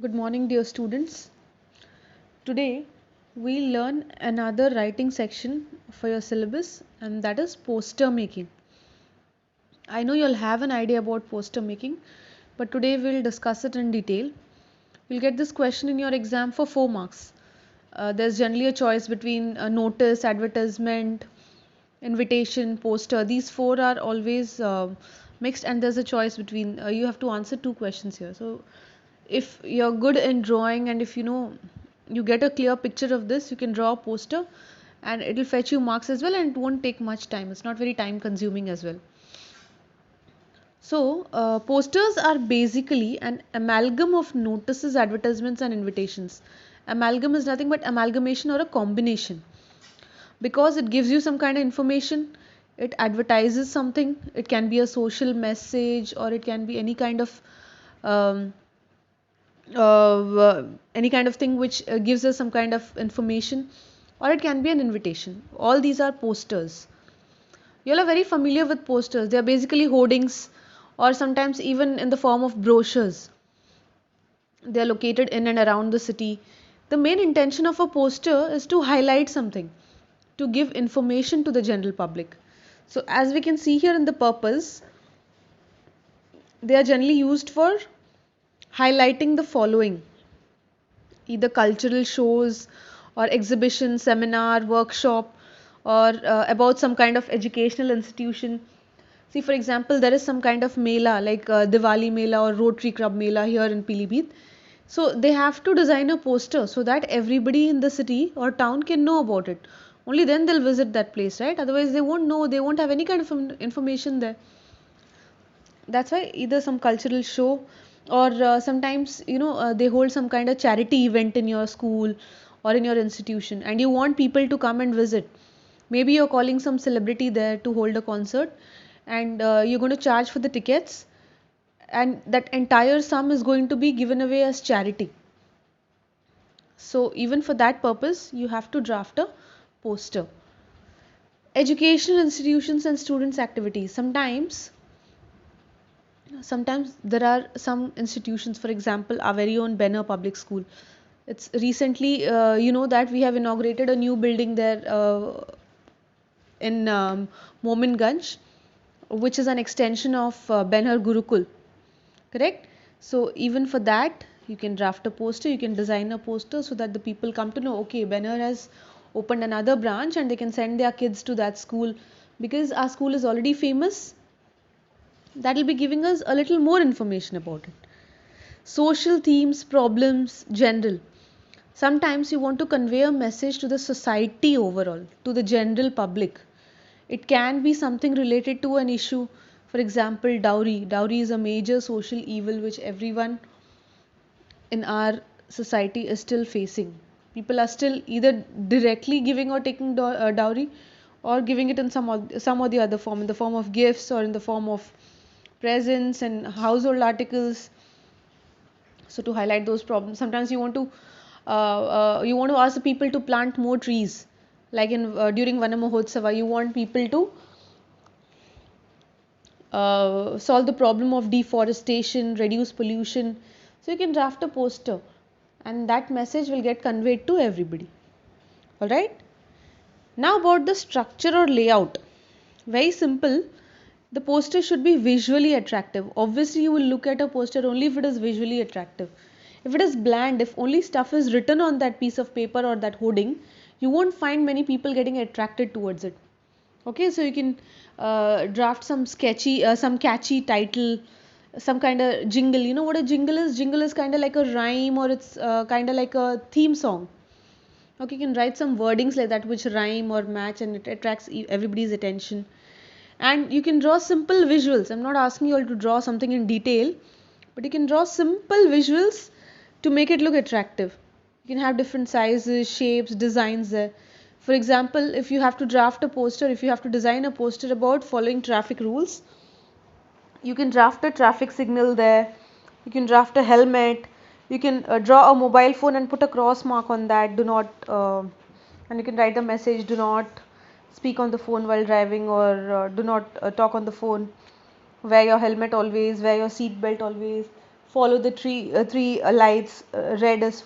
Good morning, dear students. Today we'll learn another writing section for your syllabus, and that is poster making. I know you'll have an idea about poster making, but today we'll discuss it in detail. You'll get this question in your exam for 4 marks. There's generally a choice between a notice, advertisement, invitation, poster. These four are always mixed, and there's a choice between, you have to answer 2 questions here. So if you're good in drawing and if you get a clear picture of this, you can draw a poster and it'll fetch you marks as well, and it won't take much time. It's not very time consuming as well. So posters are basically an amalgam of notices, advertisements and invitations. Amalgam is nothing but amalgamation or a combination, because it gives you some kind of information, it advertises something. It can be a social message, or it can be um, any kind of thing which gives us some kind of information, or it can be an invitation. All these are posters. You all are very familiar with posters. They are basically hoardings, or sometimes even in the form of brochures. They are located in and around the city. The main intention of a poster is to highlight something, to give information to the general public. So as we can see here in the purpose, they are generally used for highlighting the following: either cultural shows or exhibition, seminar, workshop, or about some kind of educational institution. See, for example, there is some kind of mela like Diwali Mela or Rotary Club Mela here in Pilibhit. So they have to design a poster so that everybody in the city or town can know about it. Only then they'll visit that place, right? Otherwise, they won't know, they won't have any kind of information there. That's why either some cultural show, or sometimes they hold some kind of charity event in your school or in your institution, and you want people to come and visit. Maybe you're calling some celebrity there to hold a concert, and you're going to charge for the tickets, and that entire sum is going to be given away as charity. So even for that purpose you have to draft a poster. Educational institutions and students activities. Sometimes there are some institutions, for example our very own Benner Public School. It's recently, that we have inaugurated a new building there in Mominganj, which is an extension of Benner Gurukul, correct? So even for that you can draft a poster, you can design a poster so that the people come to know, okay, Benner has opened another branch and they can send their kids to that school, because our school is already famous. That will be giving us a little more information about it. Social themes, problems, general. Sometimes you want to convey a message to the society overall, to the general public. It can be something related to an issue. For example, dowry. Dowry is a major social evil which everyone in our society is still facing. People are still either directly giving or taking dowry, or giving it in some or the other form, in the form of gifts or in the form of presents and household articles. So to highlight those problems, sometimes you want to ask the people to plant more trees, like in during Vana Mahotsava you want people to solve the problem of deforestation, reduce pollution. So you can draft a poster and that message will get conveyed to everybody. Alright. Now about the structure or layout. Very simple. The poster should be visually attractive. Obviously you will look at a poster only if it is visually attractive. If it is bland, if only stuff is written on that piece of paper or that hoarding, you won't find many people getting attracted towards it. Okay, so you can draft some catchy title, some kind of jingle. You know what a jingle is? Jingle is kind of like a rhyme, or it's kind of like a theme song. Okay, you can write some wordings like that which rhyme or match, and it attracts everybody's attention. And you can draw simple visuals. I'm not asking you all to draw something in detail, but you can draw simple visuals to make it look attractive. You can have different sizes, shapes, designs there. For example, if you have to draft a poster, if you have to design a poster about following traffic rules, you can draft a traffic signal there. You can draft a helmet. You can draw a mobile phone and put a cross mark on that. Do not, and you can write the message, do not speak on the phone while driving, or do not talk on the phone. Wear your helmet always, wear your seat belt always. follow the three lights. Red is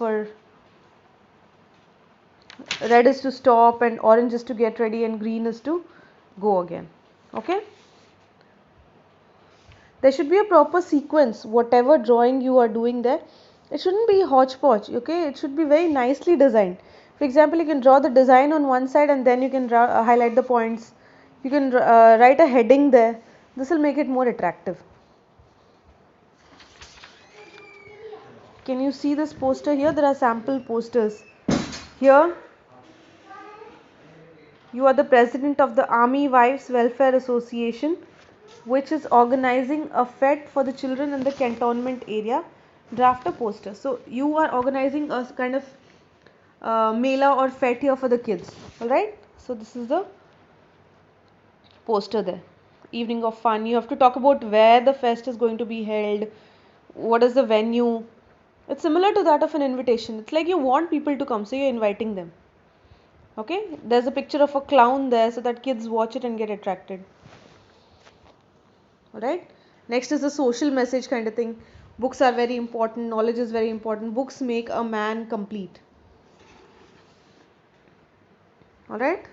to stop, and orange is to get ready, and green is to go again. Okay, there should be a proper sequence. Whatever drawing you are doing there, it shouldn't be hodgepodge. Okay, it should be very nicely designed. For example, you can draw the design on one side, and then you can highlight the points. You can write a heading there. This will make it more attractive. Can you see this poster here? There are sample posters. Here you are the president of the Army Wives Welfare Association, which is organizing a fete for the children in the cantonment area. Draft a poster. So you are organizing a kind of mela or fete here for the kids. Alright, so this is the poster there. Evening of fun. You have to talk about where the fest is going to be held, what is the venue. It's similar to that of an invitation. It's like you want people to come, so you're inviting them. Okay, there's a picture of a clown there so that kids watch it and get attracted. Alright, next is the social message kind of thing. Books are very important, knowledge is very important. Books make a man complete. Alright,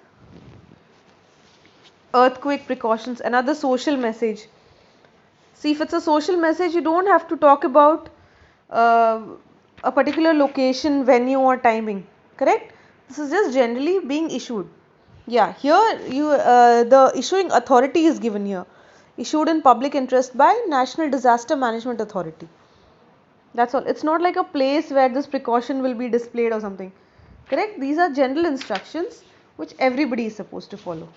earthquake precautions, another social message. See, if it's a social message, you don't have to talk about a particular location, venue or timing. Correct? This is just generally being issued. Yeah, here the issuing authority is given here. Issued in public interest by National Disaster Management Authority. That's all. It's not like a place where this precaution will be displayed or something. Correct? These are general instructions which everybody is supposed to follow.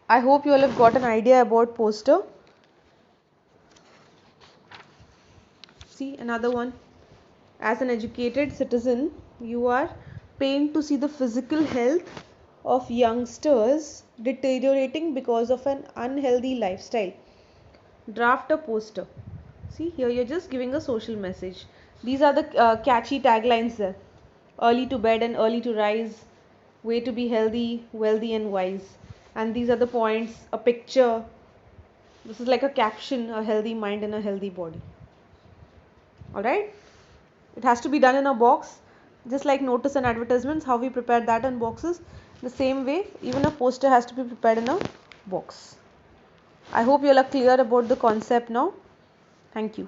I hope you all have got an idea about poster. See, another one. As an educated citizen, you are pained to see the physical health of youngsters deteriorating because of an unhealthy lifestyle. Draft a poster. See, here you're just giving a social message. These are the catchy taglines there. Early to bed and early to rise. Way to be healthy, wealthy and wise. And these are the points. A picture. This is like a caption. A healthy mind and a healthy body. Alright. It has to be done in a box. Just like notice and advertisements. How we prepare that in boxes. The same way, even a poster has to be prepared in a box. I hope you all are clear about the concept now. Thank you.